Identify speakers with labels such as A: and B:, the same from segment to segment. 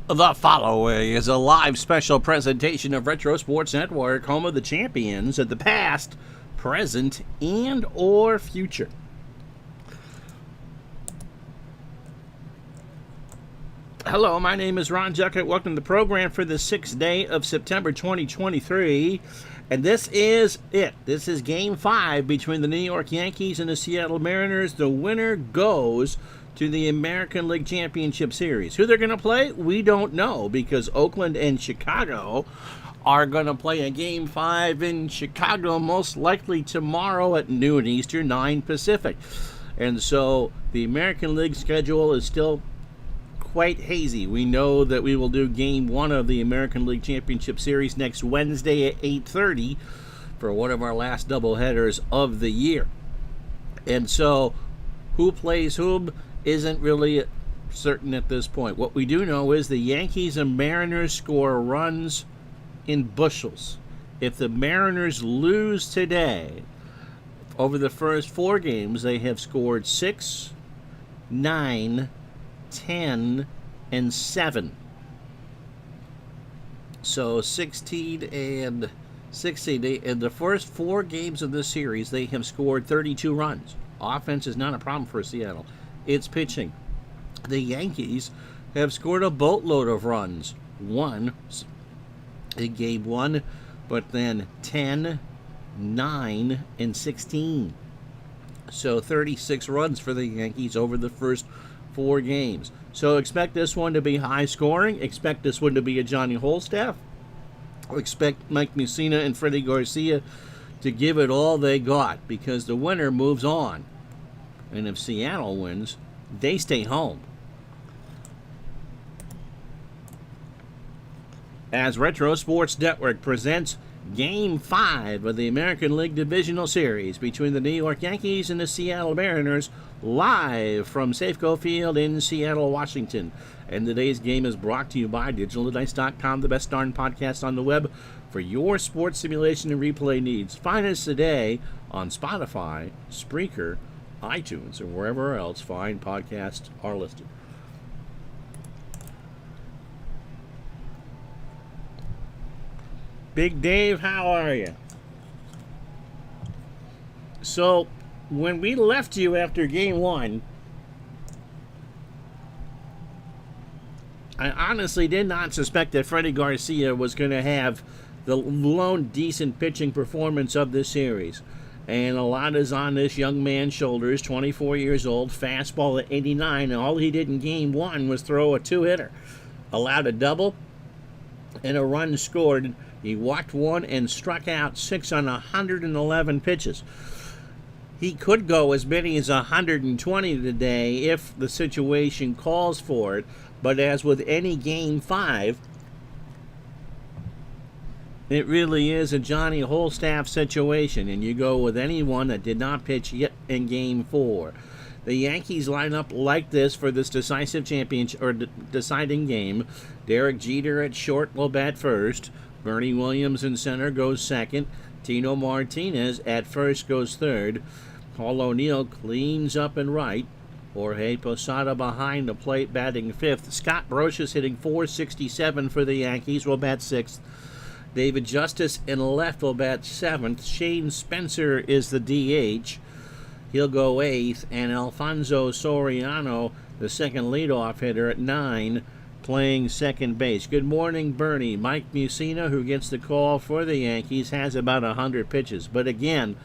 A: The following is a live special presentation of Retro Sports Network, home of the champions of the past, present, and or future. Hello, my name is Ron Juckett. Welcome to the program for the 6th day of September 2023. And this is it. This is Game 5 between the New York Yankees and the Seattle Mariners. The winner goes to the American League Championship Series. Who they're going to play, we don't know, because Oakland and Chicago are going to play a Game 5 in Chicago, most likely tomorrow at noon Eastern, 9 Pacific. And so the American League schedule is still quite hazy. We know that we will do Game 1 of the American League Championship Series next Wednesday at 8:30 for one of our last doubleheaders of the year. And so who plays whom isn't really certain at this point. What we do know is the Yankees and Mariners score runs in bushels. If the Mariners lose today, over the first 4 games, they have scored 6, 9, 10, and 7. So 16 and 16. In the first 4 games of this series, they have scored 32 runs. Offense is not a problem for Seattle. It's pitching. The Yankees have scored a boatload of runs. 1 in Game 1, but then 10, 9, and 16. So 36 runs for the Yankees over the first 4 games. So expect this one to be high scoring. Expect this one to be a Johnny Holstaff. Expect Mike Mussina and Freddie Garcia to give it all they got, because the winner moves on. And if Seattle wins, they stay home. As Retro Sports Network presents Game 5 of the American League Divisional Series between the New York Yankees and the Seattle Mariners, live from Safeco Field in Seattle, Washington. And today's game is brought to you by DigitalDice.com, the best darn podcast on the web for your sports simulation and replay needs. Find us today on Spotify, Spreaker, iTunes, or wherever else fine podcasts are listed. Big Dave, how are you? So, when we left you after Game 1, I honestly did not suspect that Freddie Garcia was going to have the lone decent pitching performance of this series. And a lot is on this young man's shoulders, 24 years old, fastball at 89, and all he did in Game 1 was throw a 2-hitter. Allowed a double and a run scored. He walked 1 and struck out 6 on 111 pitches. He could go as many as 120 today if the situation calls for it, but as with any Game 5, it really is a Johnny Holstaff situation, and you go with anyone that did not pitch yet in Game 4. The Yankees line up like this for this decisive championship or deciding game. Derek Jeter at short will bat first. Bernie Williams in center goes second. Tino Martinez at first goes third. Paul O'Neill cleans up and right. Jorge Posada behind the plate batting fifth. Scott Brosius hitting .467 for the Yankees will bat sixth. David Justice in left will bat 7th. Shane Spencer is the DH. He'll go 8th. And Alfonso Soriano, the second leadoff hitter, at 9, playing second base. Good morning, Bernie. Mike Mussina, who gets the call for the Yankees, has about 100 pitches. But again,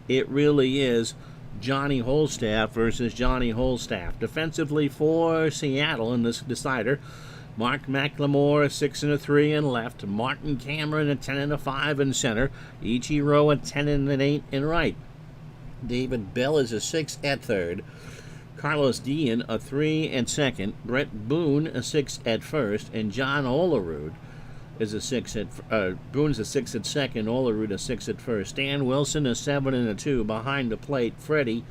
A: it really is Johnny Holstaff versus Johnny Holstaff. Defensively for Seattle in this decider, Mark McLemore, 6 and a 3 in left. Martin Cameron, a 10 and a 5 in center. Ichiro, a 10 and an 8 in right. David Bell is a 6 at third. Carlos Dian, a 3 at second. Brett Boone, a 6 at first. And John Olerud is a 6 at Boone's a 6 at second. Olerud a 6 at first. Stan Wilson, a 7 and a 2 behind the plate. Freddie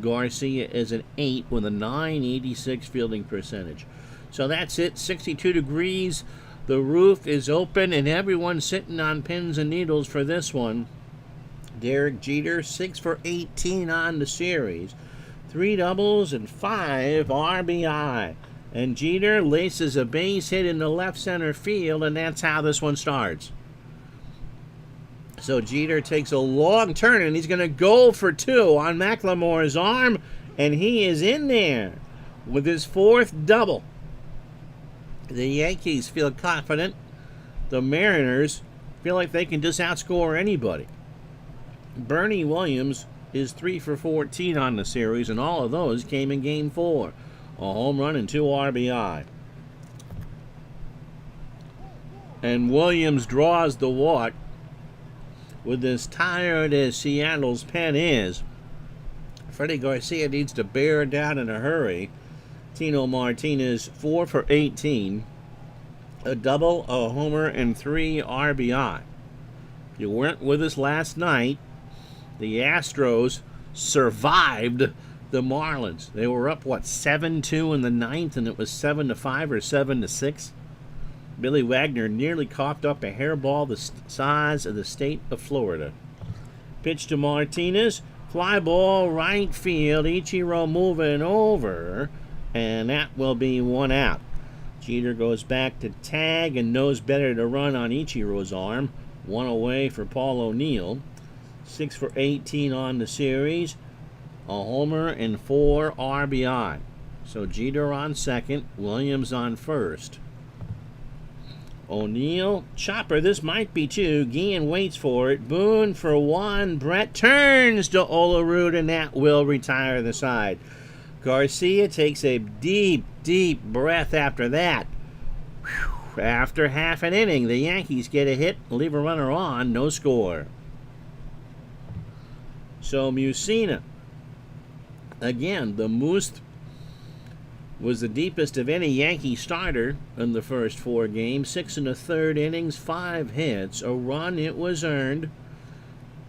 A: Garcia is an 8 with a .986 fielding percentage. So that's it, 62 degrees, the roof is open, and everyone's sitting on pins and needles for this one. Derek Jeter, 6 for 18 on the series. 3 doubles and 5 RBI. And Jeter laces a base hit in the left center field, and that's how this one starts. So Jeter takes a long turn, and he's going to go for 2 on McLemore's arm, and he is in there with his 4th double. The Yankees feel confident. The Mariners feel like they can just outscore anybody. Bernie Williams is 3 for 14 on the series, and all of those came in Game 4. A home run and 2 RBI. And Williams draws the walk. With as tired as Seattle's pen is, Freddie Garcia needs to bear down in a hurry. Tino Martinez 4 for 18. A double, a homer, and 3 RBI. If you weren't with us last night, the Astros survived the Marlins. They were up, 7-2 in the 9th, and it was 7-5 or 7-6. Billy Wagner nearly coughed up a hairball the size of the state of Florida. Pitch to Martinez. Fly ball right field. Ichiro moving over, and that will be 1 out. Jeter goes back to tag and knows better to run on Ichiro's arm. 1 away for Paul O'Neill. 6 for 18 on the series. A homer and 4 RBI. So Jeter on second, Williams on first. O'Neill, chopper, this might be 2. Guillen waits for it. Boone for 1. Brett turns to Olerud, and that will retire the side. Garcia takes a deep, deep breath after that. Whew. After half an inning, the Yankees get a hit, leave a runner on, no score. So Mussina, again, the Moose was the deepest of any Yankee starter in the first 4 games. 6 1/3 innings, 5 hits, a run, it was earned,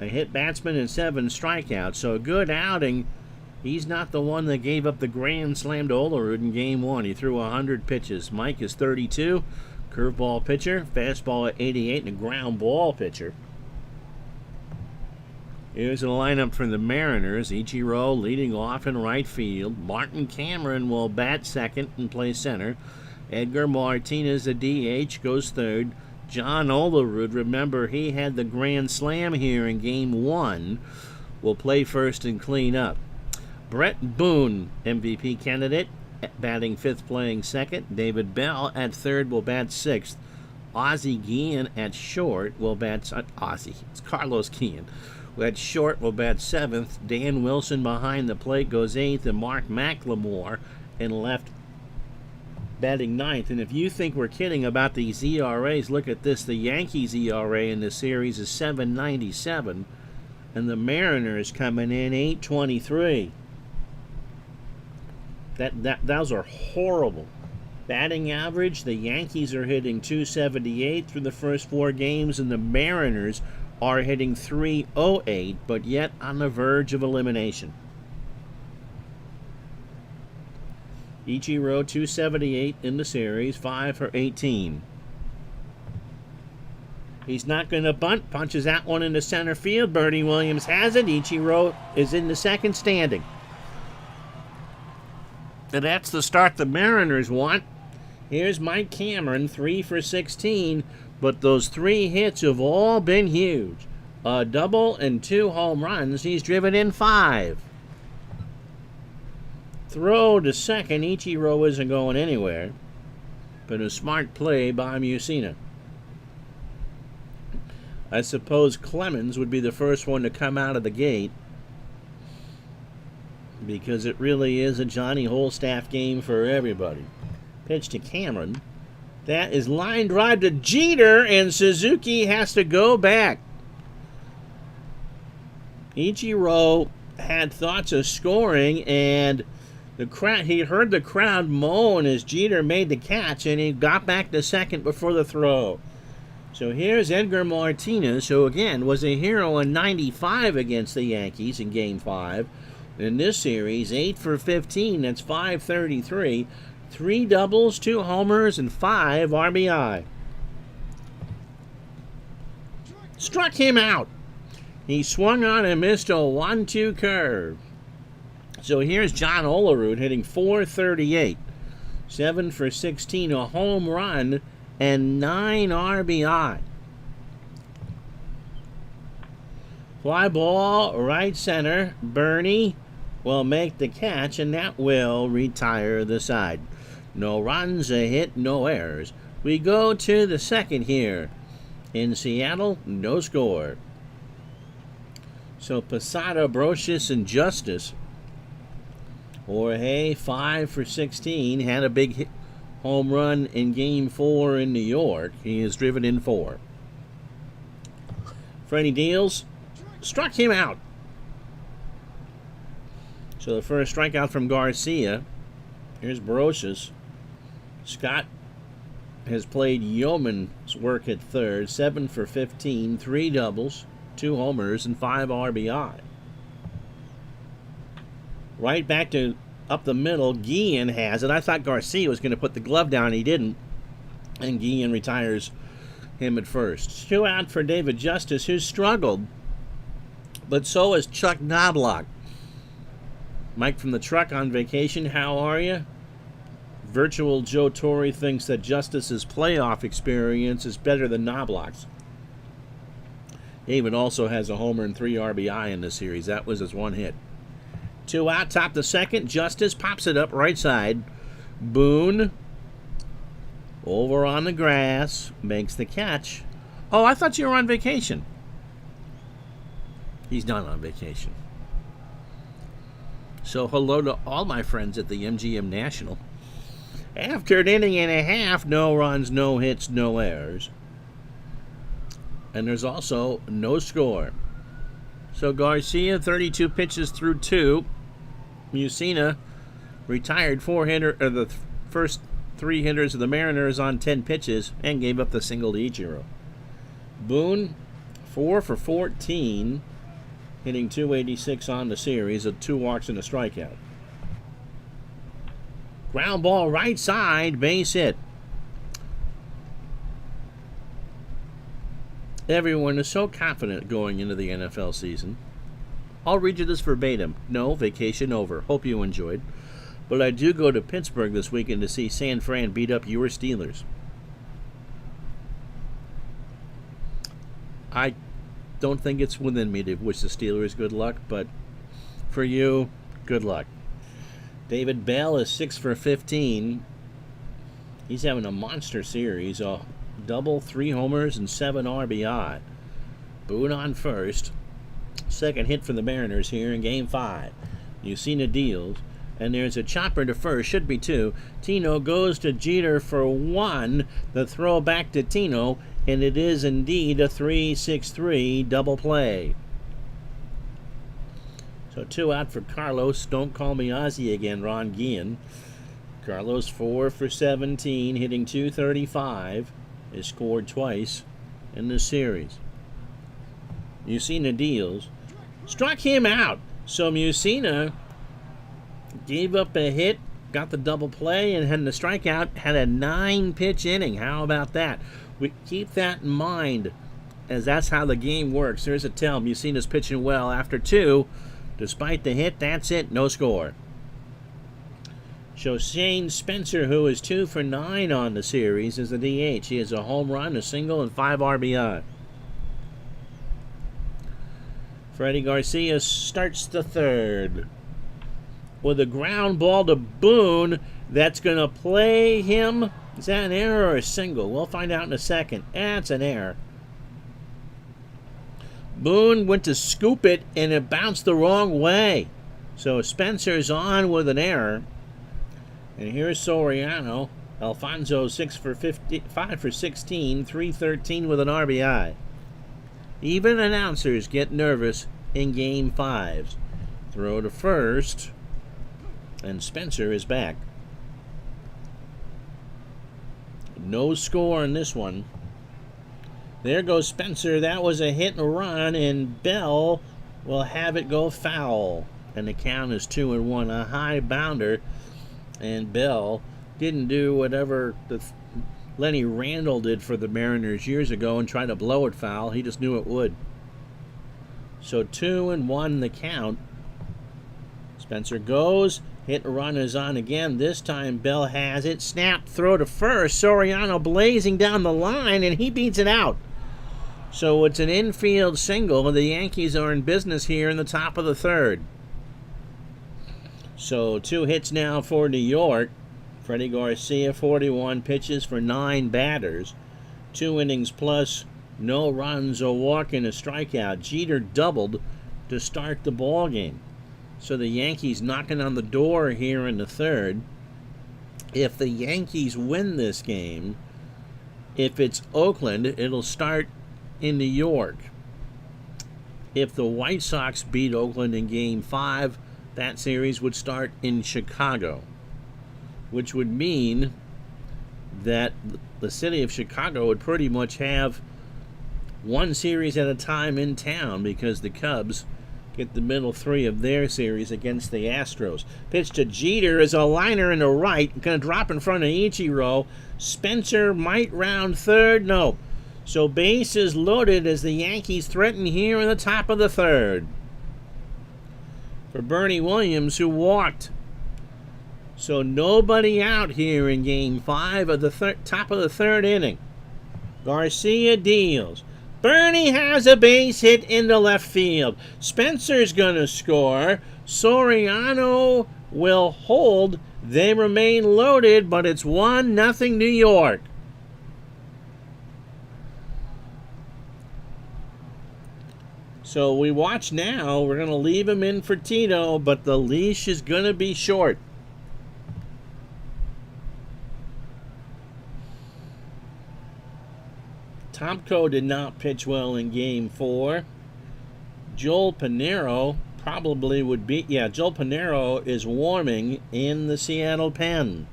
A: a hit batsman, and 7 strikeouts. So a good outing. He's not the one that gave up the grand slam to Olerud in Game 1. He threw 100 pitches. Mike is 32, curveball pitcher, fastball at 88, and a ground ball pitcher. Here's a lineup for the Mariners. Ichiro leading off in right field. Martin Cameron will bat second and play center. Edgar Martinez, the DH, goes third. John Olerud, remember he had the grand slam here in Game 1, will play first and clean up. Brett Boone, MVP candidate, batting 5th, playing second. David Bell at third will bat 6th. Ozzie Guillen at short will bat... it's Carlos Guillen. At short will bat 7th. Dan Wilson behind the plate goes 8th, and Mark McLemore in left batting 9th. And if you think we're kidding about these ERAs, look at this. The Yankees' ERA in this series is 7.97, and the Mariners coming in 8.23. Those are horrible. Batting average, the Yankees are hitting .278 through the first 4 games, and the Mariners are hitting .308, but yet on the verge of elimination. Ichiro, .278 in the series, 5 for 18. He's not going to bunt, punches that one into center field. Bernie Williams has it. Ichiro is in the second standing. And that's the start the Mariners want. Here's Mike Cameron, 3 for 16. But those 3 hits have all been huge. A double and 2 home runs. He's driven in 5. Throw to second. Ichiro isn't going anywhere. But a smart play by Mussina. I suppose Clemens would be the first one to come out of the gate, because it really is a Johnny Holstaff game for everybody. Pitch to Cameron. That is line drive to Jeter, and Suzuki has to go back. Ichiro had thoughts of scoring, and he heard the crowd moan as Jeter made the catch, and he got back to second before the throw. So here's Edgar Martinez, who again was a hero in '95 against the Yankees in Game 5. In this series, 8 for 15, that's .533. 3 doubles, 2 homers, and 5 RBI. Struck him out. He swung on and missed a 1-2 curve. So here's John Olerud hitting .438. 7 for 16, a home run, and 9 RBI. Fly ball, right center. Bernie will make the catch, and that will retire the side. No runs, a hit, no errors. We go to the second here. In Seattle, no score. So Posada, Brocious, and Justice. Jorge, 5 for 16, had a big hit, home run in Game 4 in New York. He has driven in 4. Freddie Deals struck him out. So the first strikeout from Garcia. Here's Brocious. Scott has played yeoman's work at third. 7 for 15, 3 doubles, 2 homers, and 5 RBI. Right back to up the middle, Guillen has it. I thought Garcia was going to put the glove down. He didn't. And Guillen retires him at first. 2 out for David Justice, who struggled. But so has Chuck Knobloch. Mike from the truck on vacation, how are you? Virtual Joe Torre thinks that Justice's playoff experience is better than Knobloch's. David also has a homer and 3 RBI in this series. That was his one hit. 2 out, top the second. Justice pops it up right side. Boone over on the grass, makes the catch. Oh, I thought you were on vacation. He's not on vacation. So hello to all my friends at the MGM National. After an inning and a half, no runs, no hits, no errors. And there's also no score. So Garcia, 32 pitches through 2. Mussina retired the first 3 hitters of the Mariners on 10 pitches and gave up the single to Ichiro. Boone, 4 for 14, hitting .286 on the series, of 2 walks and a strikeout. Ground ball right side, base hit. Everyone is so confident going into the NFL season. I'll read you this verbatim. No, vacation over. Hope you enjoyed. But I do go to Pittsburgh this weekend to see San Fran beat up your Steelers. I don't think it's within me to wish the Steelers good luck, but for you, good luck. David Bell is 6 for 15. He's having a monster series. A double, 3 homers, and 7 RBI. Boone on first. Second hit for the Mariners here in Game 5. Mussina deals. And there's a chopper to first. Should be 2. Tino goes to Jeter for 1. The throw back to Tino. And it is indeed a 3-6-3 double play. So 2 out for Carlos. Don't call me Ozzy again, Ron Guillen. Carlos 4 for 17, hitting .235. Has scored twice in this series. Mussina deals. Struck him out. So Mussina gave up a hit, got the double play, and had the strikeout. Had a 9-pitch inning. How about that? We keep that in mind, as that's how the game works. There's a tell. Mussina's pitching well after 2. Despite the hit, that's it. No score. So Shane Spencer, who is 2 for 9 on the series, is the DH. He has a home run, a single, and 5 RBI. Freddie Garcia starts the third with a ground ball to Boone. That's going to play him. Is that an error or a single? We'll find out in a second. That's an error. Boone went to scoop it, and it bounced the wrong way. So Spencer's on with an error. And here's Soriano. Alfonso 5 for 16, 313 with an RBI. Even announcers get nervous in Game 5s. Throw to first, and Spencer is back. No score in this one. There goes Spencer. That was a hit and run, and Bell will have it go foul. And the count is 2-1. A high bounder, and Bell didn't do whatever Lenny Randall did for the Mariners years ago and try to blow it foul. He just knew it would. So 2-1 the count. Spencer goes, Hit and run is on again. This time Bell has it. Snap throw to first. Soriano blazing down the line, and he beats it out. So it's an infield single. The Yankees are in business here in the top of the third. So 2 hits now for New York. Freddie Garcia, 41 pitches for 9 batters. 2 innings plus, no runs, a walk, and a strikeout. Jeter doubled to start the ball game. So the Yankees knocking on the door here in the third. If the Yankees win this game, if it's Oakland, it'll start in New York. If the White Sox beat Oakland in Game 5, that series would start in Chicago, which would mean that the city of Chicago would pretty much have one series at a time in town, because the Cubs get the middle 3 of their series against the Astros. Pitch to Jeter is a liner in the right, going to drop in front of Ichiro. Spencer might round third, no. So bases loaded as the Yankees threaten here in the top of the third. For Bernie Williams, who walked. So nobody out here in Game 5 of the top of the third inning. Garcia deals. Bernie has a base hit into left field. Spencer's going to score. Soriano will hold. They remain loaded, but it's 1-0 New York. So we watch now. We're going to leave him in for Tito, but the leash is going to be short. Tomko did not pitch well in Game 4. Joel Pinheiro probably would be... Yeah, Joel Pinheiro is warming in the Seattle pen.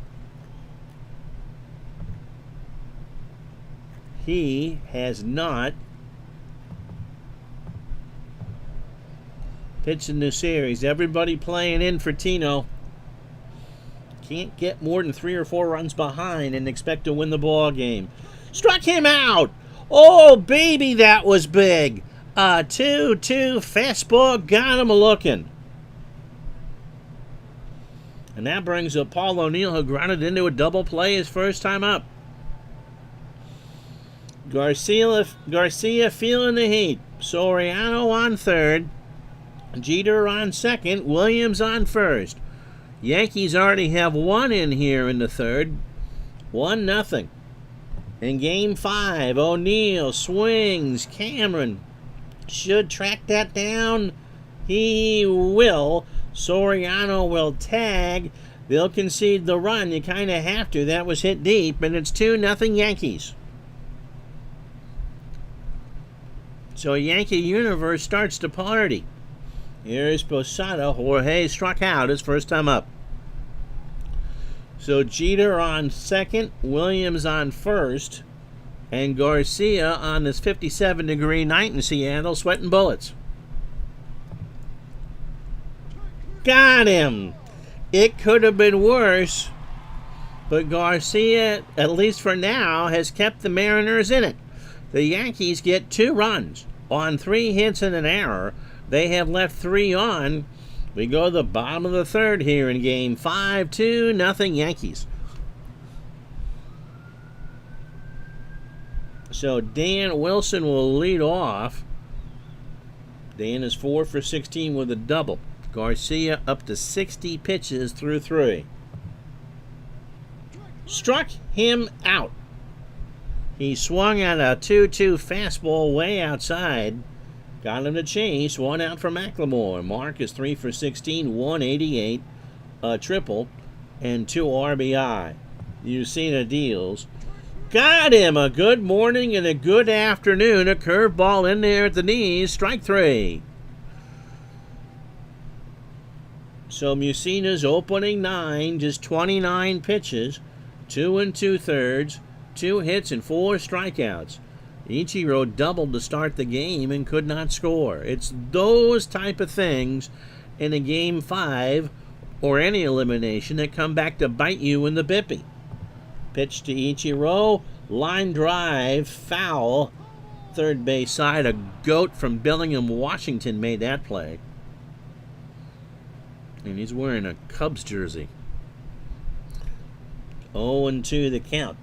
A: He has not pitched in this series. Everybody playing in for Tino. Can't get more than 3 or 4 runs behind and expect to win the ball game. Struck him out! Oh, baby, that was big. 2-2 fastball got him looking. And that brings up Paul O'Neill, who grounded into a double play his first time up. Garcia feeling the heat. Soriano on third. Jeter on second. Williams on first. Yankees already have 1 in here in the third. 1-0. In Game 5, O'Neill swings. Cameron should track that down. He will. Soriano will tag. They'll concede the run. You kind of have to. That was hit deep, and it's 2-0 Yankees. So Yankee Universe starts to party. Here's Posada. Jorge struck out his first time up. So Jeter on second, Williams on first, and Garcia on this 57-degree night in Seattle, sweating bullets. Got him! It could have been worse, but Garcia, at least for now, has kept the Mariners in it. The Yankees get 2 runs on 3 hits and an error. They have left 3 on. We go to the bottom of the third here in Game 5, 2-0 Yankees. So Dan Wilson will lead off. Dan is 4 for 16 with a double. Garcia up to 60 pitches through 3. Struck him out. He swung at a 2-2 fastball way outside. Got him to chase. 1 out for McLemore. Mark is 3 for 16, 188, a triple, and 2 RBI. Ucina deals. Got him. A good morning and a good afternoon. A curveball in there at the knees. Strike 3. So Mucina's opening 9, just 29 pitches, 2 2/3, 2 hits and 4 strikeouts. Ichiro doubled to start the game and could not score. It's those type of things in a Game 5 or any elimination that come back to bite you in the bippy. Pitch to Ichiro, line drive, foul, third base side. A goat from Bellingham, Washington made that play. And he's wearing a Cubs jersey. 0-2 the count.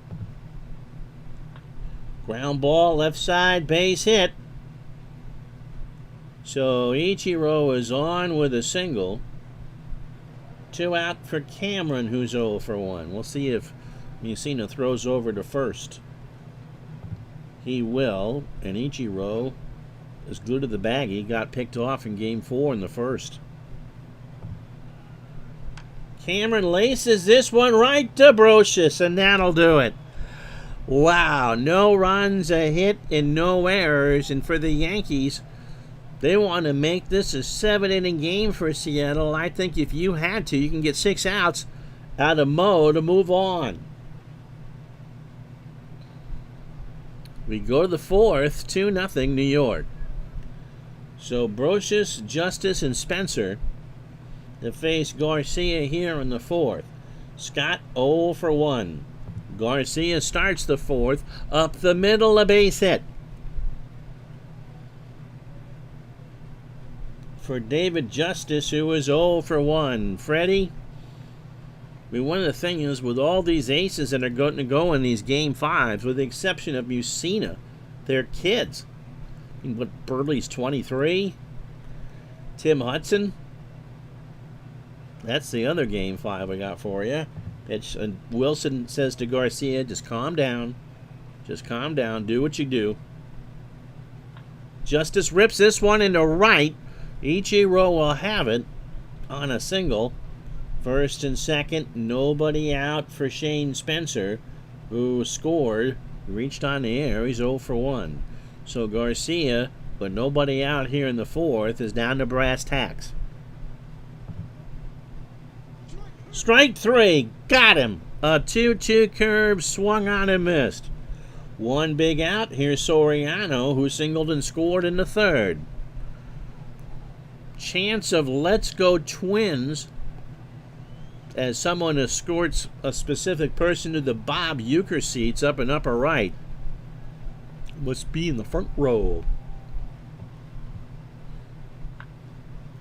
A: Ground ball, left side, base hit. So Ichiro is on with a single. 2 out for Cameron, who's 0 for 1. We'll see if Mussina throws over to first. He will, and Ichiro is glued to the bag. He got picked off in Game 4 in the first. Cameron laces this one right to Brocious, and that'll do it. Wow, no runs, a hit, and no errors. And for the Yankees, they want to make this a 7-inning game for Seattle. I think if you had to, you can get 6 outs out of Mo to move on. We go to the 4th, 2-0 New York. So Brocious, Justice, and Spencer to face Garcia here in the 4th. Scott 0 for 1. Garcia starts the 4th, up the middle, a base hit. For David Justice, who is 0 for 1. Freddie, one of the things is with all these aces that are going to go in these Game 5s, with the exception of Mussina, they're kids. I mean, what, Burley's 23? Tim Hudson? That's the other Game 5 I got for you. Wilson says to Garcia, just calm down. Just calm down. Do what you do. Justice rips this one into right. Ichiro will have it on a single. First and second, nobody out for Shane Spencer, who scored, reached on the air. He's 0 for 1. So Garcia, with nobody out here in the 4th, is down to brass tacks. Strike 3, got him. A 2-2 curve, swung on and missed. One big out. Here's Soriano, who singled and scored in the 3rd. Chance of Let's Go Twins, as someone escorts a specific person to the Bob Uecker seats up in upper right. Must be in the front row.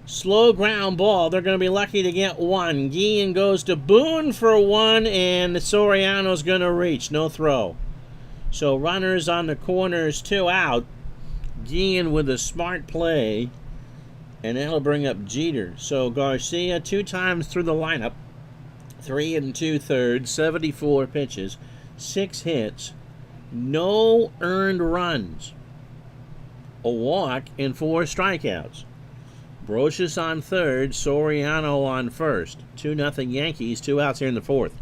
A: Slow ground ball. They're going to be lucky to get one. Guillen goes to Boone for 1, and Soriano's going to reach. No throw. So runners on the corners, 2 out. Guillen with a smart play, and that'll bring up Jeter. So Garcia 2 times through the lineup. 3 2/3, 74 pitches, 6 hits, no earned runs, a walk, and 4 strikeouts. Brocious on 3rd, Soriano on 1st. 2-0 Yankees, 2 outs here in the 4th.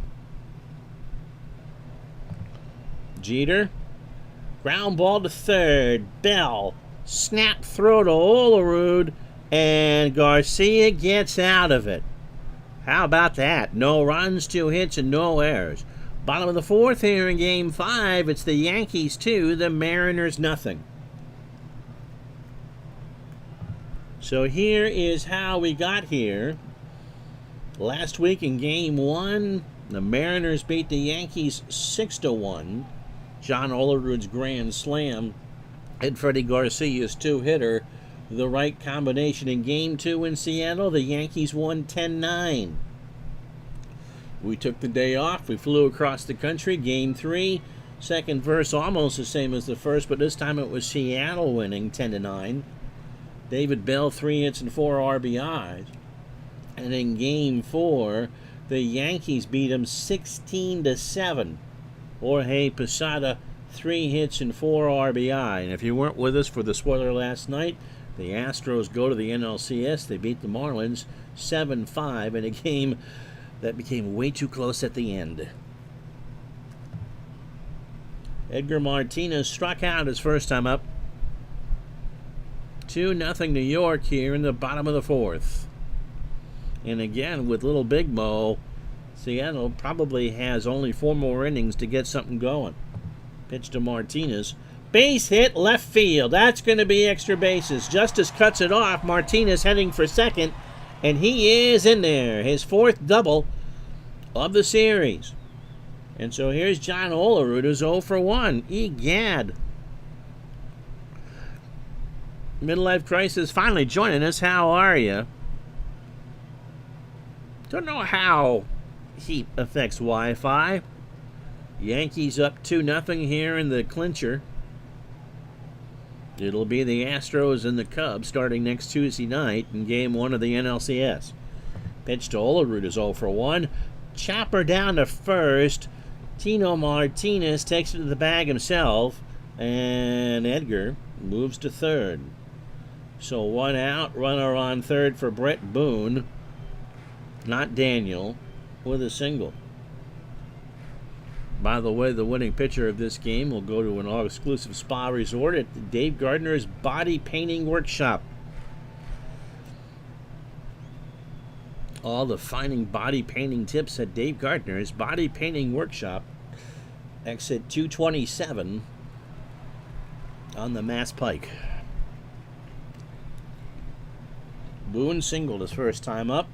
A: Jeter, ground ball to 3rd. Bell, snap throw to Olerud, and Garcia gets out of it. How about that? No runs, 2 hits, and no errors. Bottom of the 4th here in Game 5. It's the Yankees 2, the Mariners nothing. So here is how we got here. Last week in Game 1, the Mariners beat the Yankees 6-1. John Olerud's grand slam and Freddie Garcia's 2-hitter. The right combination in Game 2 in Seattle. The Yankees won 10-9. We took the day off. We flew across the country. Game 3, second verse almost the same as the first, but this time it was Seattle winning 10-9. David Bell, 3 hits and 4 RBIs. And in Game 4, the Yankees beat them 16-7. Jorge Posada, 3 hits and 4 RBI. And if you weren't with us for the spoiler last night, the Astros go to the NLCS. They beat the Marlins 7-5 in a game that became way too close at the end. Edgar Martinez struck out his first time up. 2-0 New York here in the bottom of the 4th. And again, with little Big Mo, Seattle probably has only 4 more innings to get something going. Pitch to Martinez. Base hit left field. That's going to be extra bases. Justice cuts it off. Martinez heading for second, and he is in there. His 4th double of the series. And so here's John Olerud, who's 0 for 1. Egad. Midlife Crisis finally joining us. How are you? Don't know how heat affects Wi-Fi. Yankees up 2-0 here in the clincher. It'll be the Astros and the Cubs starting next Tuesday night in Game 1 of the NLCS. Pitch to Olerud is 0 for 1. Chopper down to first. Tino Martinez takes it to the bag himself. And Edgar moves to third. So 1 out, runner on third for Brett Boone. Not Daniel, with a single. By the way, the winning pitcher of this game will go to an all-exclusive spa resort at Dave Gardner's Body Painting Workshop. All the finding body painting tips at Dave Gardner's Body Painting Workshop. Exit 227 on the Mass Pike. Boone singled his first time up.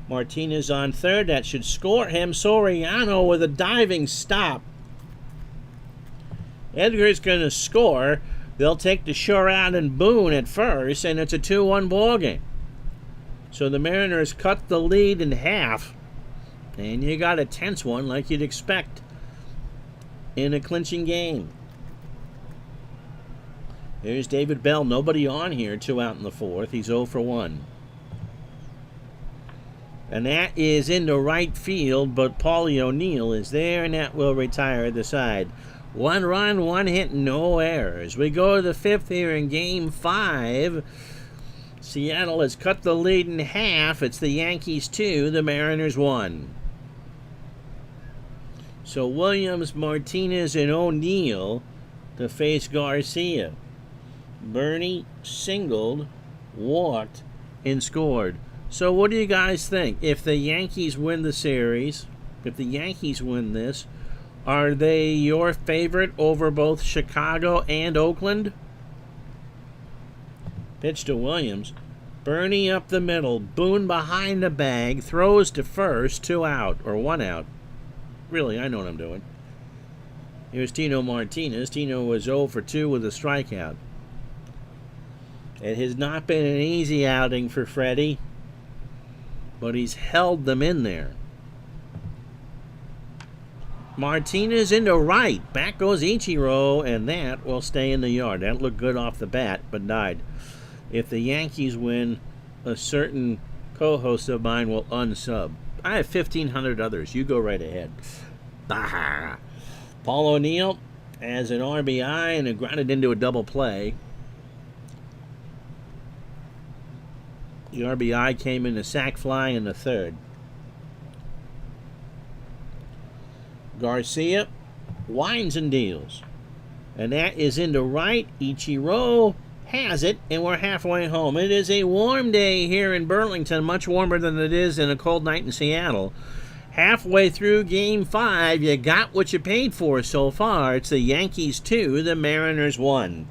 A: Martinez on third. That should score him. Soriano with a diving stop. Edgar's going to score. They'll take the shutout and Boone at first, and it's a 2-1 ball game. So the Mariners cut the lead in half, and you got a tense one like you'd expect in a clinching game. There's David Bell. Nobody on here. 2 out in the fourth. He's 0 for 1. And that is into right field, but Paulie O'Neill is there, and that will retire the side. 1 run, 1 hit, no errors. We go to the fifth here in Game 5. Seattle has cut the lead in half. It's the Yankees 2, the Mariners 1. So Williams, Martinez, and O'Neill to face Garcia. Bernie singled, walked, and scored. So what do you guys think? If the Yankees win the series, if the Yankees win this, are they your favorite over both Chicago and Oakland? Pitch to Williams. Bernie up the middle. Boone behind the bag. Throws to first. 2 out, or 1 out. Really, I know what I'm doing. Here's Tino Martinez. Tino was 0 for 2 with a strikeout. It has not been an easy outing for Freddie, but he's held them in there. Martinez into right. Back goes Ichiro, and that will stay in the yard. That looked good off the bat, but died. If the Yankees win, a certain co-host of mine will unsub. I have 1,500 others. You go right ahead. Bah. Paul O'Neill has an RBI and it grounded into a double play. The RBI came in a sac fly in the third. Garcia winds and deals. And that is into right. Ichiro has it, and we're halfway home. It is a warm day here in Burlington, much warmer than it is in a cold night in Seattle. Halfway through Game 5, you got what you paid for so far. It's the Yankees 2, the Mariners 1.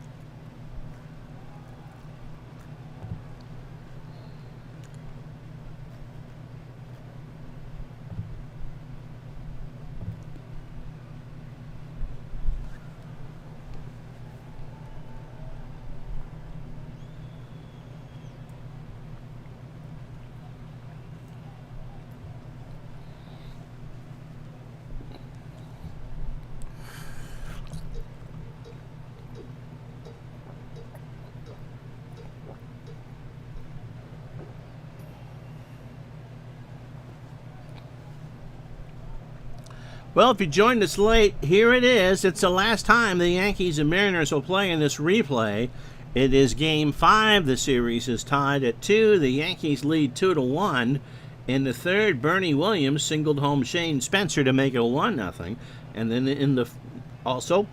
A: Well, if you joined us late, here it is. It's the last time the Yankees and Mariners will play in this replay. It is Game 5. The series is tied at 2. The Yankees lead 2-1. In the third, Bernie Williams singled home Shane Spencer to make it 1-0. And then also,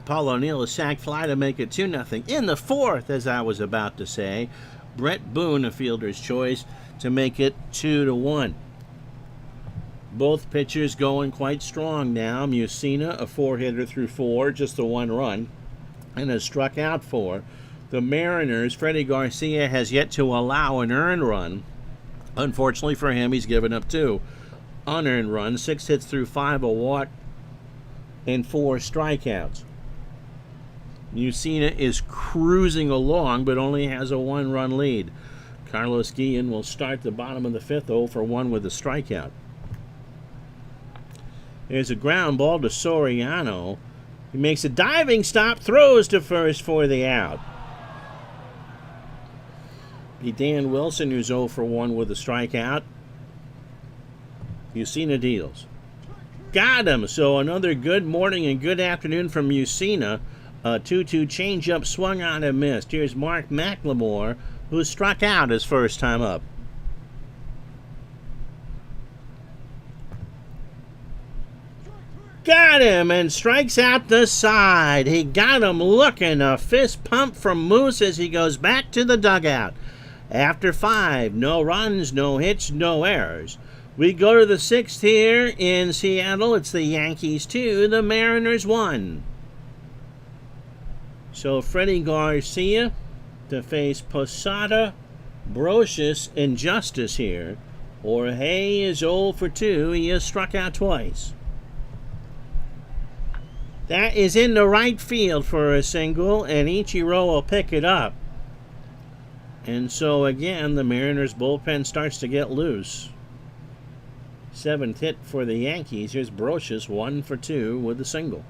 A: Paul O'Neill a sac fly to make it 2-0. In the fourth, as I was about to say, Brett Boone, a fielder's choice, to make it 2-1. Both pitchers going quite strong now. Musina, a 4-hitter through 4, just a 1 run, and has struck out 4. The Mariners, Freddie Garcia has yet to allow an earned run. Unfortunately for him, he's given up 2 unearned runs, 6 hits through 5, a walk, and 4 strikeouts. Musina is cruising along, but only has a 1-run lead. Carlos Guillen will start the bottom of the fifth, 0 for 1 with a strikeout. There's a ground ball to Soriano. He makes a diving stop, throws to first for the out. Be Dan Wilson, who's 0 for 1 with a strikeout. Mussina deals. Got him. So another good morning and good afternoon from Mussina. A 2-2 changeup swung on and missed. Here's Mark McLemore, who struck out his first time up. Got him and strikes out the side. He got him looking. A fist pump from Moose as he goes back to the dugout. After 5, no runs, no hits, no errors. We go to the 6th here in Seattle. It's the Yankees 2, the Mariners 1. So Freddie Garcia to face Posada, Brocious, and Justice here. Jorge is 0 for 2. He has struck out twice. That is in the right field for a single, and Ichiro will pick it up. And so again, the Mariners bullpen starts to get loose. 7th hit for the Yankees. Here's Brocious, 1 for 2 with a single.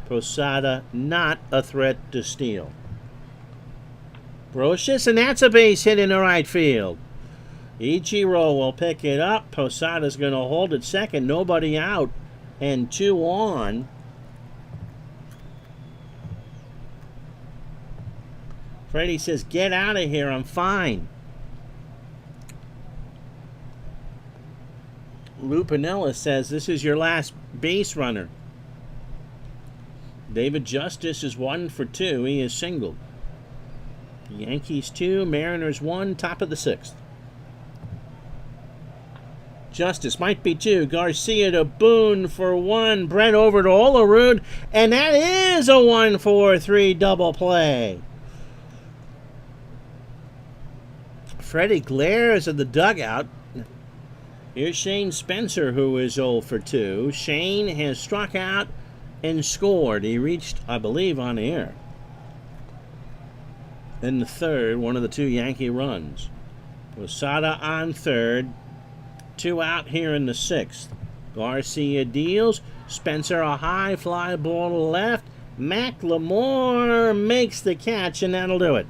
A: Posada not a threat to steal. Brocious, and that's a base hit in the right field. Ichiro will pick it up. Posada's going to hold it second. Nobody out, and 2 on. Freddie says, get out of here, I'm fine. Lou Piniella says, this is your last base runner. David Justice is 1 for 2. He is singled. Yankees 2, Mariners 1, top of the 6th. Justice might be 2. Garcia to Boone for 1. Brett over to Olerud, and that is a 1-4-3 double play. Freddie glares at the dugout. Here's Shane Spencer, who is 0 for 2. Shane has struck out and scored. He reached, I believe, on air. In the 3rd, one of the 2 Yankee runs. Posada on 3rd. 2 out here in the 6th. Garcia deals. Spencer a high fly ball to left. McLemore makes the catch, and that'll do it.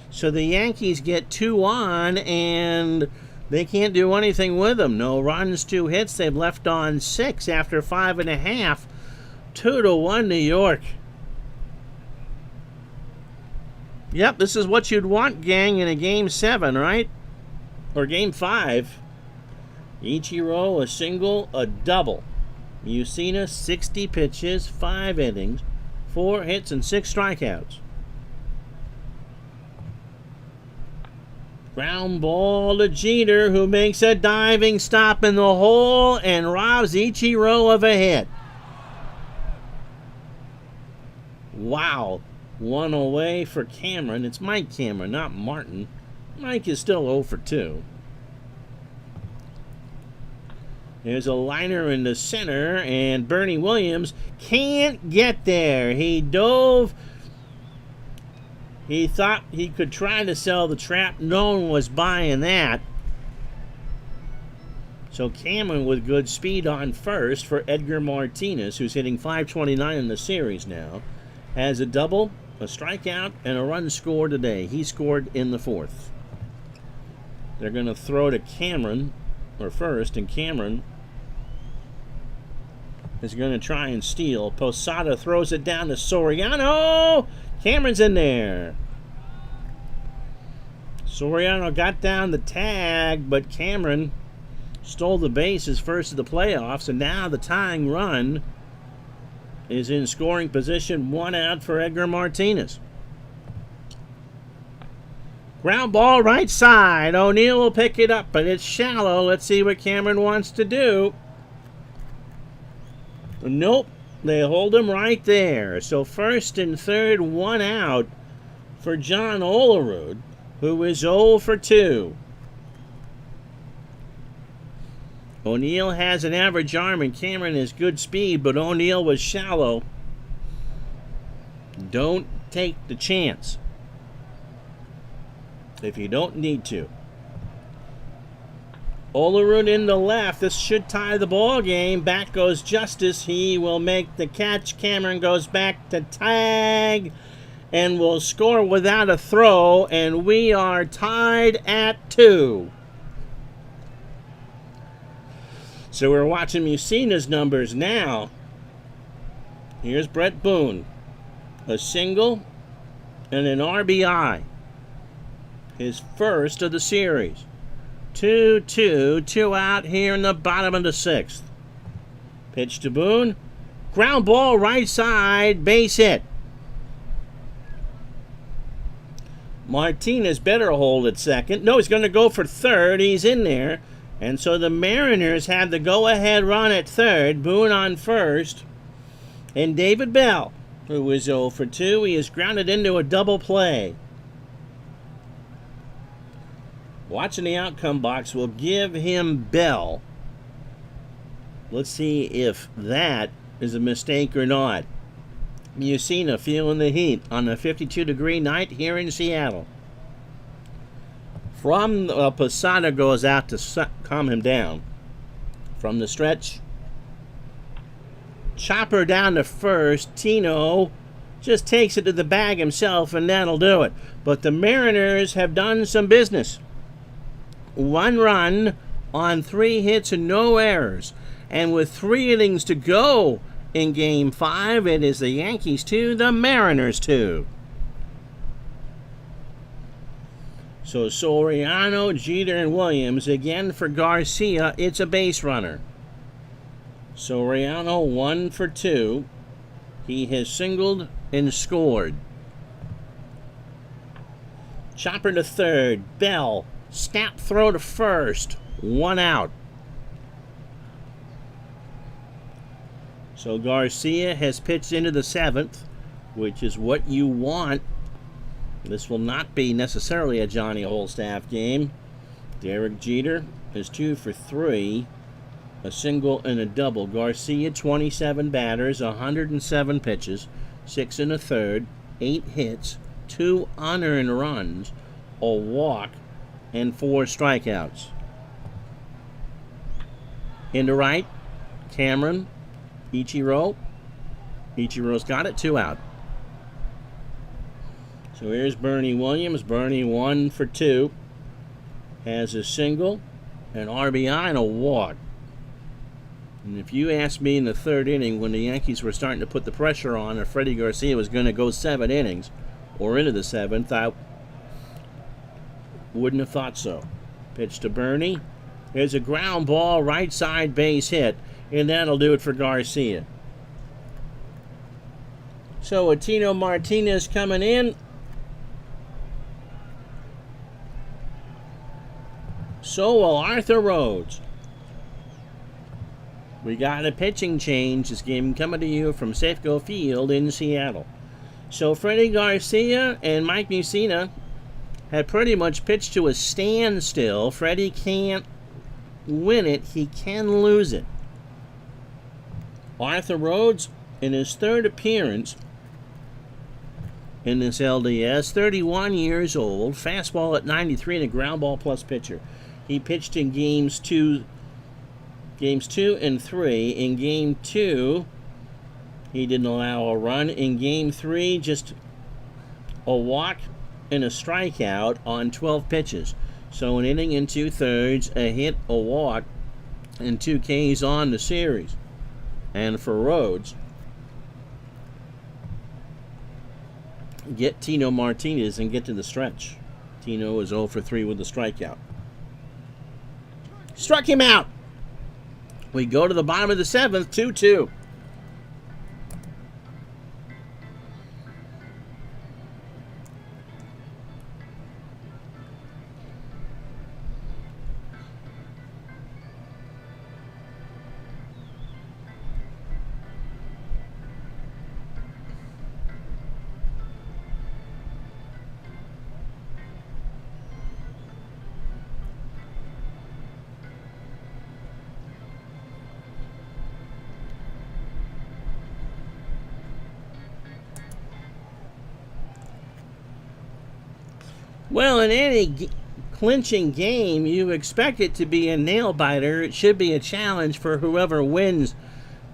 A: So the Yankees get 2 on, and they can't do anything with them. No runs, 2 hits. They've left on 6 after 5.5. 2-1 New York. Yep, this is what you'd want, gang, in a Game 7, right? Or Game 5. Ichiro, a single, a double. Mussina, 60 pitches, 5 innings, 4 hits, and 6 strikeouts. Ground ball to Jeter, who makes a diving stop in the hole and robs Ichiro of a hit. Wow. 1 away for Cameron. It's Mike Cameron, not Martin. Mike is still 0 for 2. There's a liner in the center, and Bernie Williams can't get there. He dove. He thought he could try to sell the trap. No one was buying that. So Cameron with good speed on first for Edgar Martinez, who's hitting .529 in the series now, has a double, a strikeout, and a run scored today. He scored in the 4th. They're going to throw to Cameron, or first, and Cameron is going to try and steal. Posada throws it down to Soriano. Cameron's in there. Soriano got down the tag, but Cameron stole the bases first of the playoffs, and now the tying run is in scoring position. 1 out for Edgar Martinez. Ground ball right side. O'Neill will pick it up, but it's shallow. Let's see what Cameron wants to do. Nope. They hold him right there. So 1st and 3rd, 1 out for John Olerud, who is 0 for 2. O'Neill has an average arm and Cameron has good speed, but O'Neill was shallow. Don't take the chance. if you don't need to. Olerud in the left. This should tie the ball game. Back goes Justice. He will make the catch. Cameron goes back to tag and will score without a throw. And we are tied at 2. So we're watching Musina's numbers now. Here's Brett Boone. A single and an RBI. His first of the series. 2-2, 2 out here in the bottom of the 6th. Pitch to Boone. Ground ball right side, base hit. Martinez better hold at second. No, he's going to go for third. He's in there. And so the Mariners have the go-ahead run at third. Boone on first. And David Bell, who is 0 for 2, he is grounded into a double play. Watching the outcome box will give him Bell. Let's see if that is a mistake or not. Musina feeling the heat on a 52-degree night here in Seattle. From Posada goes out to calm him down. From the stretch. Chopper down to first. Tino just takes it to the bag himself, and that'll do it. But the Mariners have done some business. 1 run on 3 hits and no errors. And with 3 innings to go in Game 5, it is the Yankees 2, the Mariners 2. So Soriano, Jeter, and Williams. Again for Garcia, it's a base runner. Soriano 1 for 2. He has singled and scored. Chopper to third. Bell. Snap throw to first. 1 out. So Garcia has pitched into the 7th, which is what you want. This will not be necessarily a Johnny Holstaff game. Derek Jeter is 2 for 3. A single and a double. Garcia, 27 batters, 107 pitches, 6 1/3, 8 hits, 2 unearned runs, a walk, and 4 strikeouts. Into right, Cameron, Ichiro. Ichiro's got it, 2 out. So here's Bernie Williams. Bernie 1 for 2. Has a single, an RBI, and a walk. And if you asked me in the 3rd inning when the Yankees were starting to put the pressure on if Freddie Garcia was going to go 7 innings or into the 7th, I wouldn't have thought so. Pitch to Bernie. There's a ground ball, right side base hit, and that'll do it for Garcia. So Tino Martinez coming in. So will Arthur Rhodes. We got a pitching change this game coming to you from Safeco Field in Seattle. So Freddie Garcia and Mike Musina had pretty much pitched to a standstill. Freddie can't win it. He can lose it. Arthur Rhodes, in his 3rd appearance in this LDS, 31 years old, fastball at 93 and a ground ball plus pitcher. He pitched in games 2 and 3. In game 2, he didn't allow a run. In game 3, just a walk and a strikeout on 12 pitches. So an inning and 2/3, a hit, a walk, and 2 Ks on the series. And for Rhodes, get Tino Martinez and get to the stretch. Tino is 0 for 3 with a strikeout. Struck him out. We go to the bottom of the 7th, 2-2. Well, in any clinching game, you expect it to be a nail-biter. It should be a challenge for whoever wins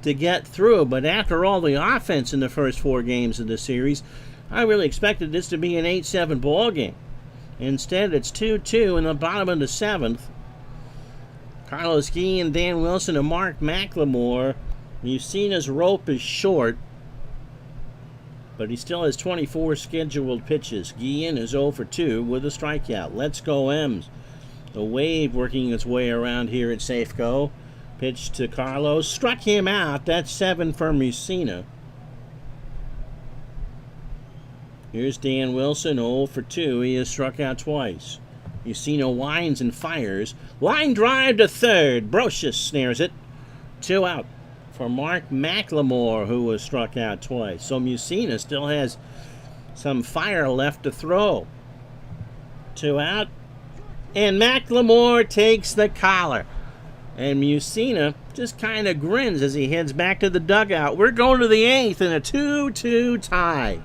A: to get through. But after all the offense in the first 4 games of the series, I really expected this to be an 8-7 ball game. Instead, it's 2-2 in the bottom of the 7th. Carlos Guillen, Dan Wilson, and Mark McLemore. Musina's rope is short, but he still has 24 scheduled pitches. Guillen is 0 for 2 with a strikeout. Let's go M's. The wave working its way around here at Safeco. Pitch to Carlos. Struck him out. That's 7 for Musina. Here's Dan Wilson, 0 for 2. He has struck out twice. Musina winds and fires. Line drive to third. Brocious snares it. 2 out for Mark McLemore, who was struck out twice. So Musina still has some fire left to throw. 2 out. And McLemore takes the collar. And Musina just kind of grins as he heads back to the dugout. We're going to the 8th in a 2-2 tie.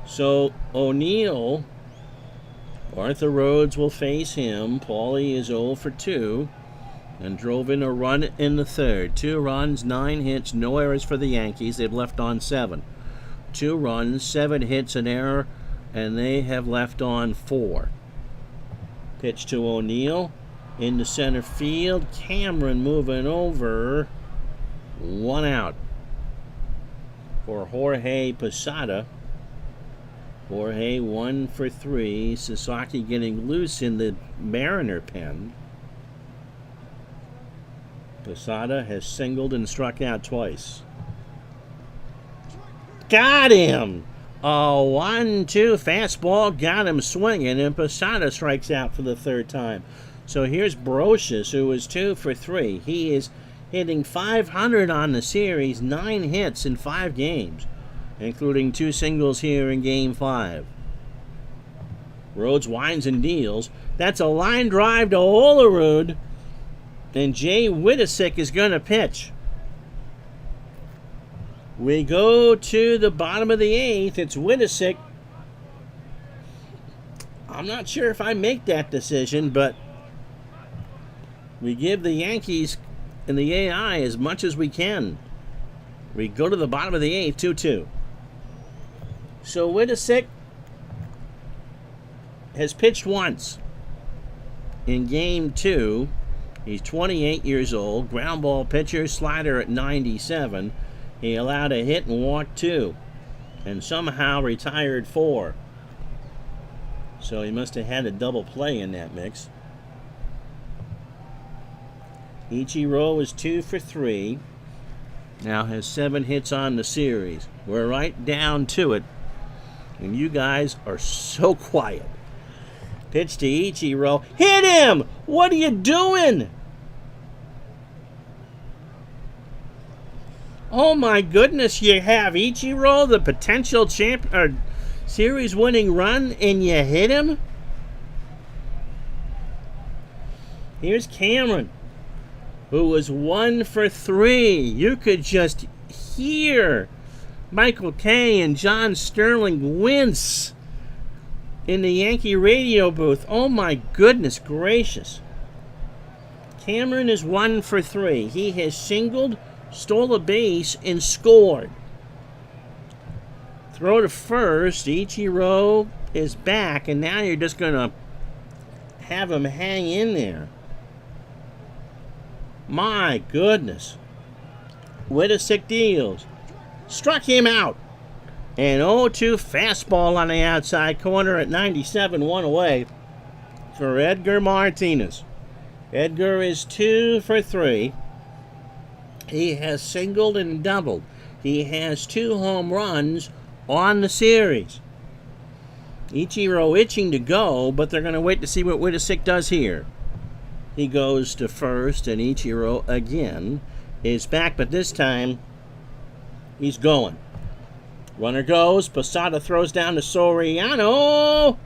A: So O'Neill, Arthur Rhodes will face him. Paulie is 0 for 2 and drove in a run in the 3rd. 2 runs, 9 hits, no errors for the Yankees. They've left on 7. 2 runs, 7 hits, an error, and they have left on 4. Pitch to O'Neill into center field. Cameron moving over. 1 out for Jorge Posada. Jorge 1 for 3. Sasaki getting loose in the Mariner pen. Posada has singled and struck out twice. Got him! A 1-2 fastball got him swinging, and Posada strikes out for the 3rd time. So here's Brocious, who is 2 for 3. He is hitting .500 on the series, 9 hits in 5 games, including 2 singles here in Game 5. Rhodes winds and deals. That's a line drive to Olerud, and Jay Wittesick is going to pitch. We go to the bottom of the 8th. It's Wittesick. I'm not sure if I make that decision, but we give the Yankees and the AI as much as we can. We go to the bottom of the 8th, 2-2. So Wittesick has pitched once in Game 2. He's 28 years old. Ground ball pitcher, slider at 97. He allowed a hit and walked 2. And somehow retired 4. So he must have had a double play in that mix. Ichiro is 2 for 3. Now has 7 hits on the series. We're right down to it. And you guys are so quiet. Pitch to Ichiro. Hit him! What are you doing? Oh my goodness, you have Ichiro, the potential series-winning run, and you hit him? Here's Cameron, who was 1 for 3. You could just hear Michael Kay and John Sterling wince in the Yankee radio booth. Oh my goodness gracious. Cameron is 1 for 3. He has singled, stole a base, and scored. Throw to first. Ichiro is back, and now you're just going to have him hang in there. My goodness. Wittesick deals. Struck him out. An 0-2 fastball on the outside corner at 97, 1 away for Edgar Martinez. Edgar is 2 for 3. He has singled and doubled. He has 2 home runs on the series. Ichiro itching to go, but they're going to wait to see what Wittesick does here. He goes to first, and Ichiro again is back, but this time he's going. Runner goes. Posada throws down to Soriano,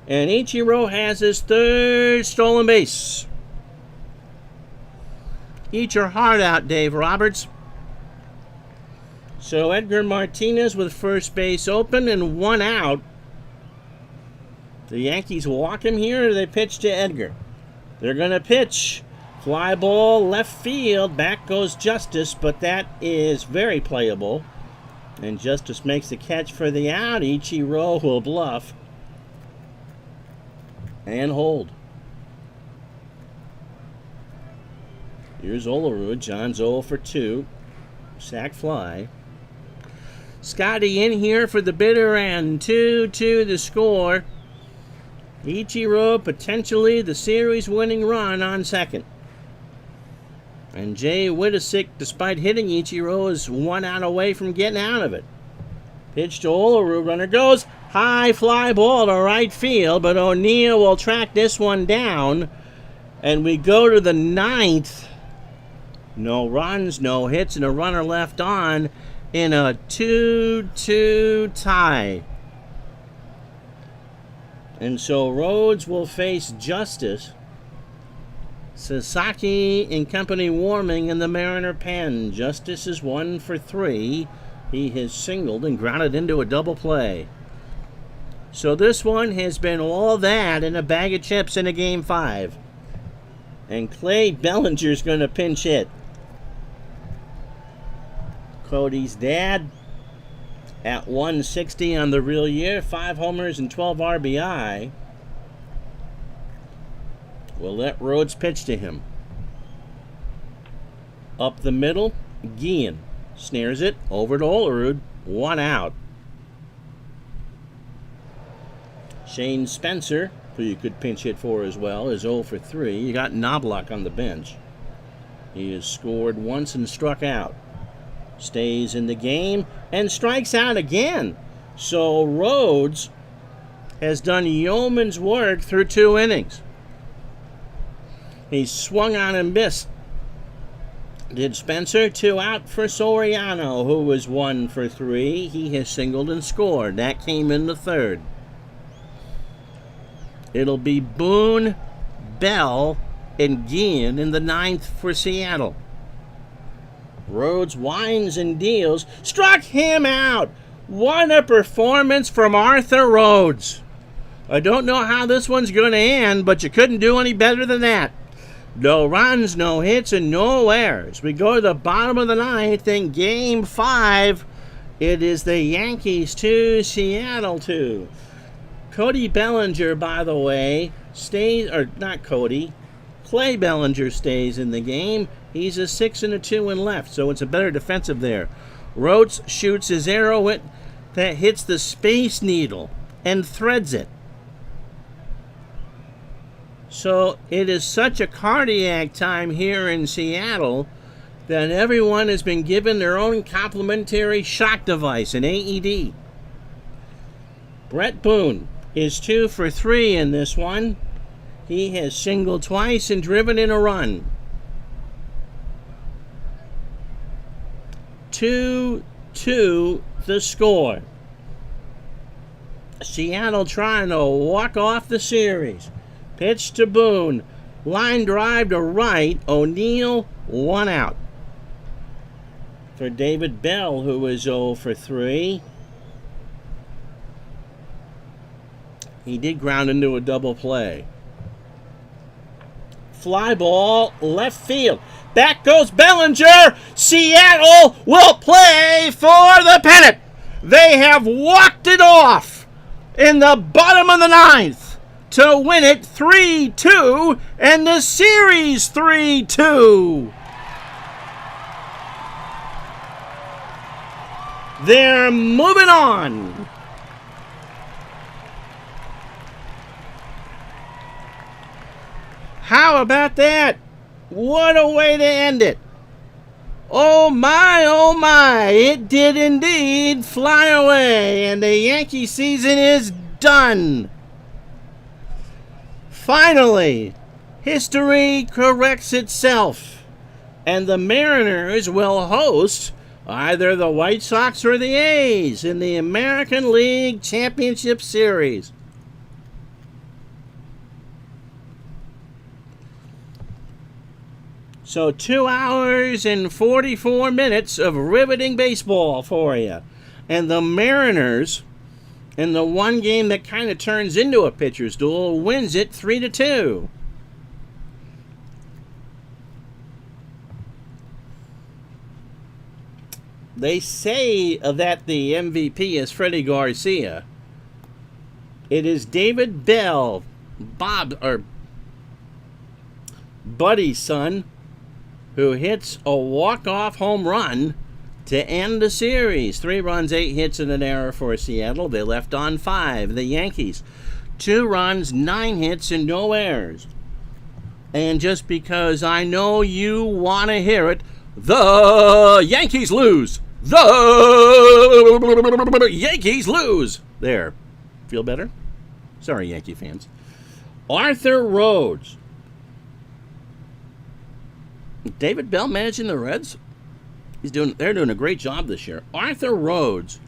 A: and Ichiro has his 3rd stolen base. Eat your heart out, Dave Roberts. So Edgar Martinez with first base open and 1 out. The Yankees walk him here, or they pitch to Edgar? They're going to pitch. Fly ball, left field. Back goes Justice, but that is very playable. And Justice makes the catch for the out. Ichiro will bluff. And hold. Here's Olerud. John's 0 for 2. Sack fly. Scotty in here for the bitter end. 2-2 the score. Ichiro potentially the series winning run on second. And Jay Wittesick, despite hitting Ichiro, is 1 out away from getting out of it. Pitch to Olerud. Runner goes. High fly ball to right field, but O'Neill will track this one down. And we go to the 9th. No runs, no hits, and a runner left on in a 2-2 tie. And so Rhodes will face Justice. Sasaki and company warming in the Mariner pen. Justice is 1 for 3. He has singled and grounded into a double play. So this one has been all that in a bag of chips in a Game 5. And Clay Bellinger's going to pinch hit. Cody's dad at 160 on the real year, 5 homers and 12 RBI. We'll let Rhodes pitch to him. Up the middle, Guillen snares it over to Olerud, 1 out. Shane Spencer, who you could pinch hit for as well, is 0 for 3. You got Knobloch on the bench. He has scored once and struck out. Stays in the game and strikes out again. So Rhodes has done yeoman's work through 2 innings. He swung on and missed. Did Spencer? 2 out for Soriano, who was 1 for 3. He has singled and scored. That came in the 3rd. It'll be Boone, Bell, and Guillen in the 9th for Seattle. Rhodes winds and deals. Struck him out. What a performance from Arthur Rhodes. I don't know how this one's going to end, but you couldn't do any better than that. No runs, no hits, and no errors. We go to the bottom of the 9th in Game 5. It is the Yankees 2, Seattle 2. Cody Bellinger, by the way, stays, or not Cody, Clay Bellinger stays in the game. He's a 6 and a 2 in left, so it's a better defensive there. Rhodes shoots his arrow that hits the Space Needle and threads it. So it is such a cardiac time here in Seattle that everyone has been given their own complimentary shock device, an AED. Brett Boone is 2 for 3 in this one. He has singled twice and driven in a run. 2-2 the score. Seattle trying to walk off the series. Pitch to Boone. Line drive to right. O'Neill, 1 out. For David Bell, who is 0 for 3. He did ground into a double play. Fly ball, left field. Back goes Bellinger. Seattle will play for the pennant. They have walked it off in the bottom of the 9th to win it 3-2 and the series 3-2. They're moving on. How about that? What a way to end it. Oh my, it did indeed fly away, and the Yankee season is done. Finally, history corrects itself, and the Mariners will host either the White Sox or the A's in the American League Championship Series. So 2 hours and 44 minutes of riveting baseball for you. And the Mariners in the one game that kind of turns into a pitcher's duel, wins it 3-2. They say that the MVP is Freddie Garcia. It is David Bell, Buddy's son, who hits a walk-off home run to end the series. 3 runs, 8 hits, and an error for Seattle. They left on 5. The Yankees, 2 runs, 9 hits, and no errors. And just because I know you want to hear it, the Yankees lose. The Yankees lose. There. Feel better? Sorry, Yankee fans. Arthur Rhodes. David Bell managing the Reds. They're doing a great job this year. Arthur Rhodes,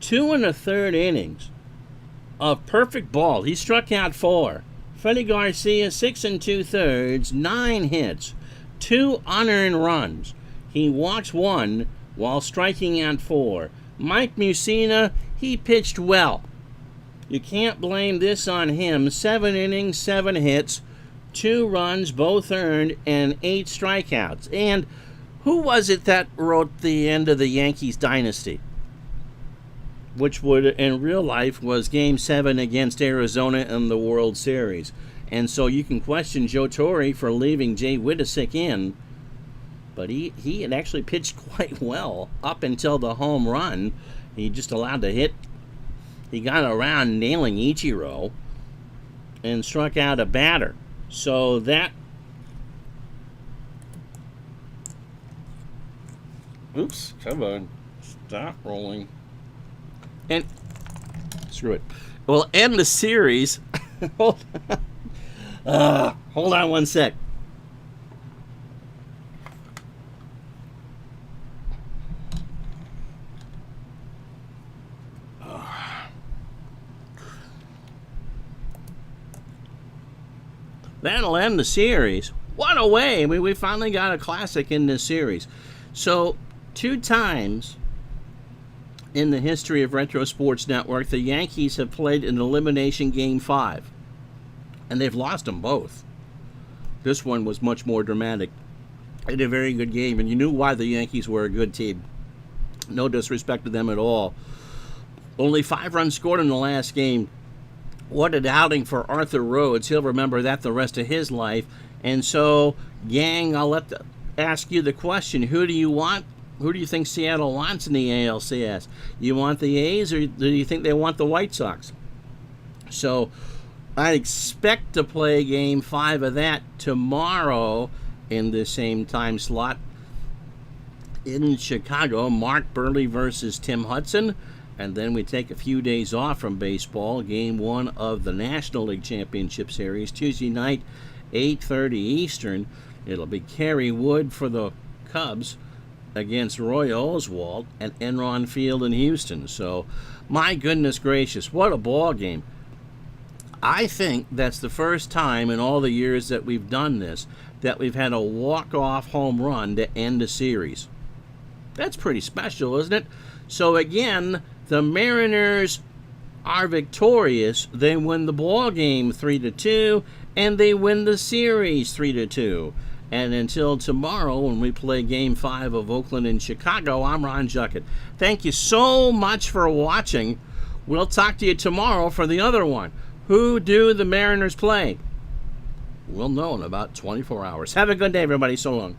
A: 2 1/3 innings of perfect ball. He struck out 4. Freddie Garcia, 6 2/3, 9 hits, 2 unearned runs. He walked 1 while striking out 4. Mike Mussina, he pitched well. You can't blame this on him. 7 innings, 7 hits, 2 runs, both earned, and 8 strikeouts. And who was it that wrote the end of the Yankees dynasty? Which would, in real life, was Game 7 against Arizona in the World Series. And so you can question Joe Torre for leaving Jay Whitesick in, but he had actually pitched quite well up until the home run. He just allowed to hit. He got around nailing Ichiro and struck out a batter. So that... Oops, come on. Stop rolling. And screw it. We'll end the series. Hold on one sec. That'll end the series. What a way! We finally got a classic in this series. So, 2 times in the history of Retro Sports Network, the Yankees have played an elimination Game 5. And they've lost them both. This one was much more dramatic. They had a very good game, and you knew why the Yankees were a good team. No disrespect to them at all. Only 5 runs scored in the last game. What an outing for Arthur Rhodes. He'll remember that the rest of his life. And so, gang, I'll ask you the question. Who do you want? Who do you think Seattle wants in the ALCS? You want the A's, or do you think they want the White Sox? So, I expect to play Game 5 of that tomorrow in the same time slot in Chicago. Mark Burley versus Tim Hudson. And then we take a few days off from baseball. Game 1 of the National League Championship Series, Tuesday night, 8:30 Eastern. It'll be Kerry Wood for the Cubs against Roy Oswalt at Enron Field in Houston. So, my goodness gracious, what a ball game. I think that's the first time in all the years that we've done this that we've had a walk-off home run to end a series. That's pretty special, isn't it? So again, the Mariners are victorious. They win the ball game 3-2, and they win the series 3-2. And until tomorrow, when we play Game 5 of Oakland and Chicago, I'm Ron Juckett. Thank you so much for watching. We'll talk to you tomorrow for the other one. Who do the Mariners play? We'll know in about 24 hours. Have a good day, everybody. So long.